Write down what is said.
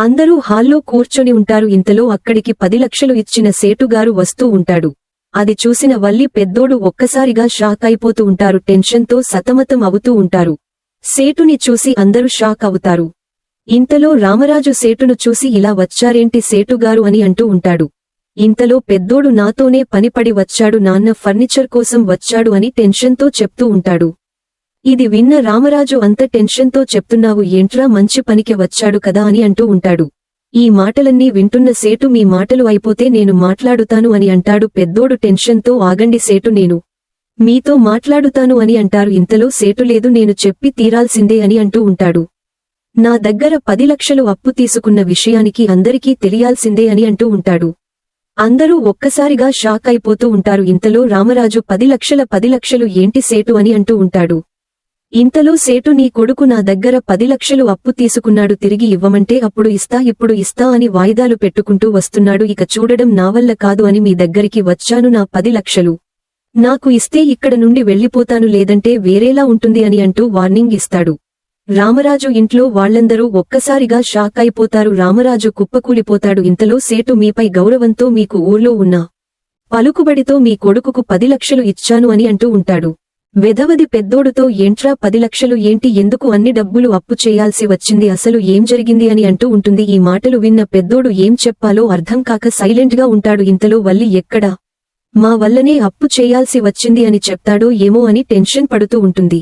అందరూ హాల్లో కూర్చొని ఉంటారు. ఇంతలో అక్కడికి 10 లక్షలు ఇచ్చిన సేటుగారు వస్తూ ఉంటాడు. అది చూసిన వల్లి పెద్దోడు ఒక్కసారిగా షాక్ అయిపోతూ ఉంటారు. టెన్షన్తో సతమతం అవుతూ ఉంటారు. సేటుని చూసి అందరూ షాక్ అవుతారు. ఇంతలో రామరాజు సేటును చూసి ఇలా వచ్చారేంటి సేటుగారు అని అంటూ ఉంటాడు. ఇంతలో పెద్దోడు నాతోనే పనిపడి వచ్చాడు, నాన్న ఫర్నిచర్ కోసం వచ్చాడు అని టెన్షన్తో చెప్తూ ఉంటాడు. ఇది విన్న రామరాజు అంత టెన్షన్తో చెప్తున్నావు ఏంట్రా, మంచి పనికి వచ్చాడు కదా అని అంటూ ఉంటాడు. ఈ మాటలన్నీ వింటున్న సేటు మీ మాటలు అయిపోతే నేను మాట్లాడుతాను అని అంటాడు. పెద్దోడు టెన్షన్తో ఆగండి సేటు, నేను మీతో మాట్లాడుతాను అని అంటారు. ఇంతలో సేటు లేదు, నేను చెప్పి తీరాల్సిందే అని అంటూ ఉంటాడు. నా దగ్గర 10 లక్షలు అప్పు తీసుకున్న విషయానికి అందరికీ తెలియాల్సిందే అని అంటూ ఉంటాడు. అందరూ ఒక్కసారిగా షాక్ అయిపోతూ ఉంటారు. ఇంతలో రామరాజు 10 లక్షలు ఏంటి సేటు అని అంటూ ఉంటాడు. ఇంతలో సేటు నీ కొడుకు నా దగ్గర 10 లక్షలు అప్పు తీసుకున్నాడు, తిరిగి ఇవ్వమంటే అప్పుడు ఇస్తా ఇప్పుడు ఇస్తా అని వాయిదాలు పెట్టుకుంటూ వస్తున్నాడు. ఇక చూడడం నా వల్ల కాదు అని మీ దగ్గరికి వచ్చాను. నా 10 లక్షలు నాకు ఇస్తే ఇక్కడ నుండి వెళ్లిపోతాను, లేదంటే వేరేలా ఉంటుంది అని అంటూ వార్నింగ్ ఇస్తాడు. రామరాజు ఇంట్లో వాళ్లందరూ ఒక్కసారిగా షాక్ అయిపోతారు. రామరాజు కుప్పకూలిపోతాడు. ఇంతలో సేటు మీపై గౌరవంతో మీకు ఊర్లో ఉన్న పలుకుబడితో మీ కొడుకుకు 10 లక్షలు ఇచ్చాను అని అంటూ ఉంటాడు. వెధవది పెద్దోడుతో ఏంట్రా 10 లక్షలు ఏంటి, ఎందుకు అన్ని డబ్బులు అప్పు చేయాల్సి వచ్చింది, అసలు ఏం జరిగింది అని అంటూ ఉంటుంది. ఈ మాటలు విన్న పెద్దోడు ఏం చెప్పాలో అర్థం కాక సైలెంట్ గా ఉంటాడు. ఇంతలో వల్లి ఎక్కడా మా వల్లనే అప్పు చేయాల్సి వచ్చింది అని చెప్తాడో ఏమో అని టెన్షన్ పడుతూ ఉంటుంది.